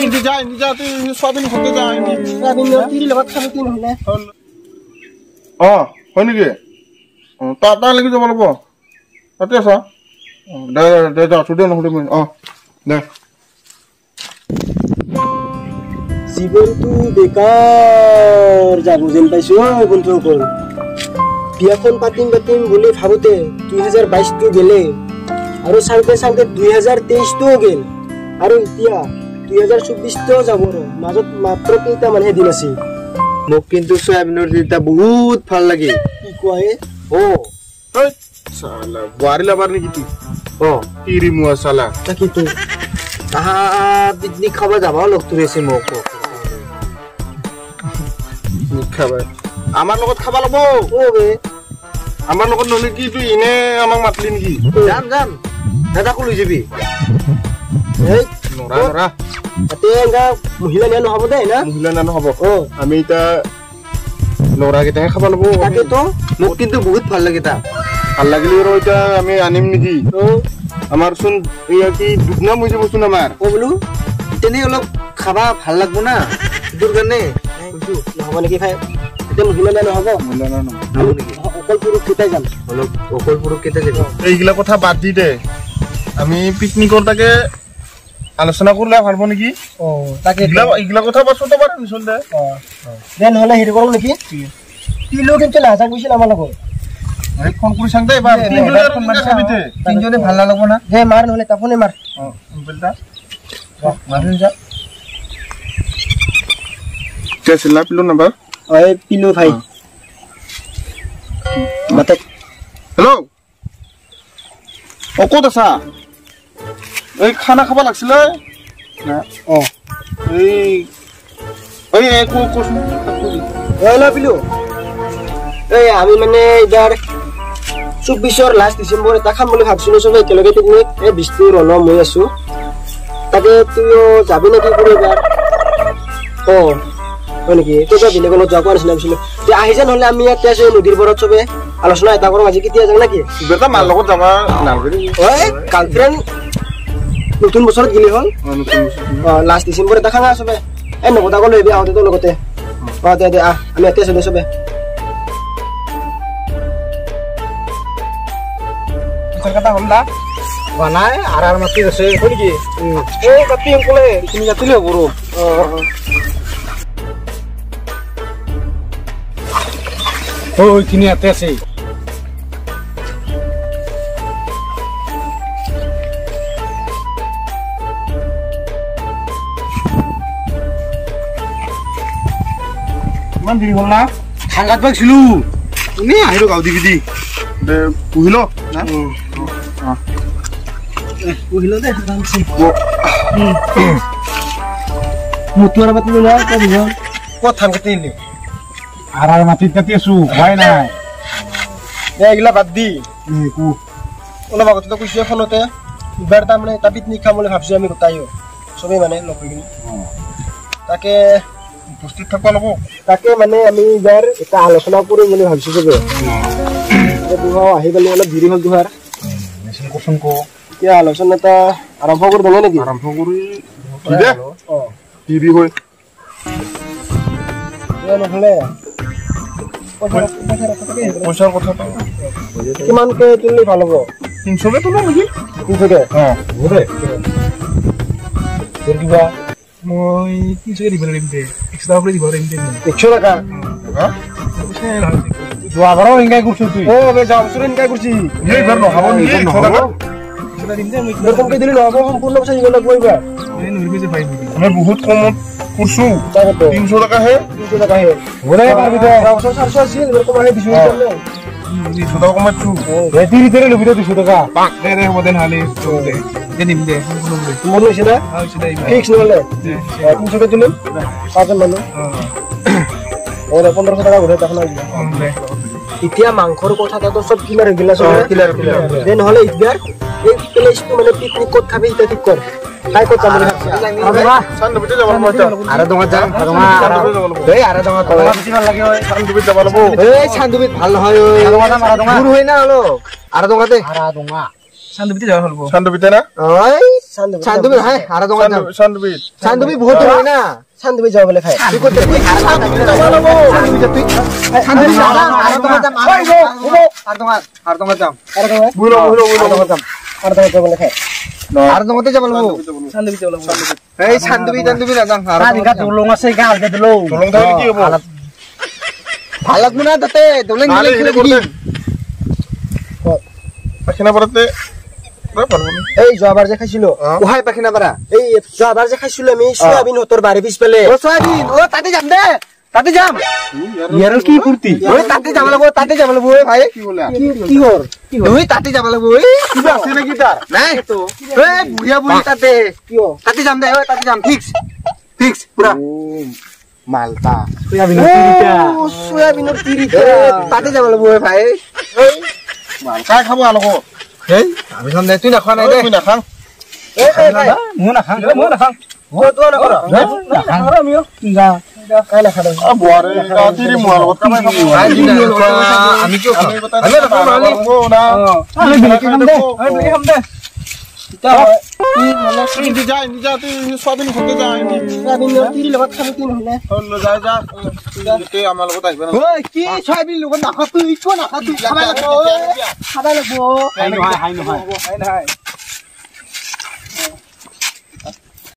ইন্দি যা তুই সবিন হতে যা ইন্দি সবিন তিল লগত খাবি তিন হলে হয় নেকি তা লাগি যাব লাগিব তাতে আছা দে যা ছুটে নহলে দে জীবনটো বেকাৰ যাব যেন পাইছো বন্ধুসকল বিয়াখন পাতিম বুলি ভাবোতে 2022টো গেলে আৰু চাওঁতে 2023টো গেল আৰু এতিয়া 2024টো যাব মাজত মাত্ৰ কেইটা মানহে দিন আছে মোক কিন্তু সয়াবিনৰ দিটা বহুত ভাল লাগে কি কয় সালা বাৰি লাবাৰ নেকি তুই তিৰি মুৱা সালা তাকি তুই আহা পিকনিক খাবা যাবা লগ তুৰেছে মোক খাবা আমাৰ লগত খাবা লব বে আমাৰ লগত নলি কি তুই ইনে আমাক মাতলি নেকি যাম দাদাকো লৈ যাবি এই নৰা তাতে এনেকা মহিলা নিয়া নহ'ব দেই না মহিলা না নহ'ব আমি এতিয়া লৰা কেইটাহে খাবা লব তাকেতো মোক কিন্তু বহুত ভাল লাগে তা ভাল লাগিলে আৰু এতিয়া আমি আনিম নেকি আমাৰ চোন এয়া কি দুগনাম হৈ যাবচোন আমাৰ বোলো তেনে অলপ খাবা ভাল লাগব না তোৰ কাৰণে নহ'ব নেকি ভাই এতিয়া মহিলা নিয়া নহ'ব অকল পুৰুষ কেইটাই যাম অলপ অকল পুৰুষ কেইটা যাব এইগিলা কথা বাদ দি দে আমি পিকনিকৰ তাকে আলোচনা কৰিলে ভালব নেকি তাকে এইগিলা কথা পাছত পাৰ নিচল দে দে নহ'লে হেৰি কৰোঁ নেকি তিলো কিন্তু লাজাক গৈছিল আমাৰ লগত ফোন কৰি চাং দে এবাৰ তিনজনে ভাল নালাগব না দে মাৰ নহ'লে তাপনে মাৰ মাৰিন যা আছিল না পিলো নাম্বাৰ এই পিলো ভাই মাতে হেল্ল' ক'ত আছা এই খানা খাব লাগছিলে পিলো এই আমি মানে এইবাৰ 24ৰ লাষ্ট ডিচেম্বৰ এটা খাম বুলি ভাবছিলো চবে একেলগে পিকনিক এই বিষ্ণু ৰণ মই আছো তাকে তুইও যাবি নেকি কৰি এবাৰ হয় নেকি তই বেলেগৰ লগত যাব নিচিনা ভাবিছিলো আহি যা নহ'লে আমি ইয়াতে আছো নদীৰ পাৰত চবে আলোচনা এটা কৰোঁ আজি কেতিয়া যাম নেকি বেটা মাৰ লগত যাবা নালগৰি গাৰ্লফ্ৰেণ্ড নতুন বছৰত গিলি হ'ল লাষ্ট ডিচেম্বৰ এটা খানা চবে এই নগতাকো লৈ আহিবি আহোঁতে তোৰ লগতে দে আমি ইয়াতে আছো দে চবে কথা হ'ল না বনাই আৰাৰ মাটি আছে হয় নেকি এই কাটি অংকলে তুমি কাটিলে হ'ব এইখিনি ইয়াতে আছে ইমান দেৰি হ'ল না ঠাণ্ডাত পাইছিলো এনেই আহিলো গাঁও দিবি দি পুহিল না পুহিল দে মুতুৱাৰ মাটি লৈ ক'ত ধান কাটি দিলি আৰাৰ মাটিত কাটি আছো হোৱাই নাই এইগিলা বাদ দি অলপ আগতে কৈছো ফোনতে এইবাৰ তাৰমানে এটা পিকনিক খাম বুলি ভাবিছো আমি গোটাইও চবেই মানে লগ হৈ কিনে তাকে উপস্থিত থাকিব লাগিব তাকে মানে আমি এইবাৰ এটা আলোচনা কৰিম বুলি ভাবিছো চবে আহি পালে অলপ দেৰি হ'ল দুহাৰ এতিয়া আলোচনা এটা আৰম্ভ কৰি দিলে নেকি আৰম্ভ কৰি দেৰি হয় নহ'লে পইচাৰ কথা কিমানকে তুলিলে ভাল হ'ব 300কে তোলা নেকি 300কে কিবা মই 300কে দিব পাৰিম দে এক্সট্ৰা কৰি দিব পাৰিম দে 100 টকা যোৱাবাৰো ইনকাই কৰিছো তুই যাওঁচোন ইনকাই কৰিছি এইবাৰ নহ'ব নেকি কমকে দিলে নহ'ব সম্পূৰ্ণ পইচা দিব লাগিব এইবাৰ আমি বহুত কমত করছো 300 টাকা হে 300 টাকা হে ওরে পারবি তো 400 আছিল এরকম আহে 200 টাকা 200 টাকা কমাচ্ছু রেডি রে লবি 200 টাকা পাক দে রে মদেন হালি দে দেনিম দে মন হইছে না হইছে দে ফিক্স নলে 300 টাকা দিলেন পাঁচজন মানুহ ওরে 1500 টাকা ঘরে তখন আসবে ইতিয়া মাংসৰ কথা তো সব ক্লিয়ার হই গলা সব ক্লিয়ার দেন হলে ইদার এই প্লেসটো মানে পিকনিক কত খাবে এটা ঠিক কর খাই কত আমরা সান্দুবিতে যাব মত আরে দঙা যা এই আরে দঙা তো বেশি ভালো লাগে ওই সান্দুবিতে যাব লব এই সান্দুবিত ভাল নহয় ওই দঙা মারা দঙা দূর হই না হলো আরে দঙা দে আরে দঙা সান্দুবিতে যাব হলবো সান্দুবিতে না ওই চান্দুবি হাই আর দোকান যাম চান্দুবি চান্দুবি বহুত হয় না চান্দুবি যাব বলে খাই তুই করতে তুই চান্দুবি তুই চান্দুবি যাম আর দোকান যাম আর দোকান যাম বুলো যাম আর দাও যাব বলে খাই আর দোকানতে যাব লাগবো চান্দুবি যাব এই চান্দুবি না যাম আর কাদিকা দুলং আছে গাল দে দুলং চলং থাকি কি হবো ভাল লাগবো না তাতে দোলেন নালে খেলে কি দিবি পাখিনা পড়তে পারবো না এই যাবার যে খাইছিল ওহাই পাখিনা পারা এই যাবার যে খাইছিল আমি সোয়াবিন হতর বাড়ি পিছ পেলে ও সয়াবিন ও তাতে যাম দে তাতে যাম ইয়ার কি ফুর্তি ওই তাতে যাব লাগবো ভাই কি বলে কি হর তুই তাতে যাব লাগবো কিবা আছে নাকি তার নাই তো এই বুঢ়িয়া বুঢ়ি তাতে কিয় তাতে যাম দে ওই তাতে যাম ফিক্স পুরা মালটা সোয়াবিনৰ তিৰিটা তাতে যাব লাগবো ভাই মালটা খাবো আনকো এই আমি যাম দে তুই না খোৱা নাই দে তুই না খাং মই নাখাং ও তো না কৰা নাখাং আমিও যা কাই না খাদে বুয়ারে তিরি মোয়াল কথা নাই খাবো ভাই দিনা আমি কিয় খাম আমি না খাবো না আমি বিলি খাম দে তা কি মানে তুই যাই নিজা তুই সবিন ঘুরতে যাই সোয়াবিনৰ তিৰি লগত খাবি কি নহলে হলো যাই যা তুই আমার লগত আইবে না ওই কি ছয়বিন লগত নাখা তুই কিয় নাখা তুই খাবা লাগবো খাবা লাগব হাই নহয়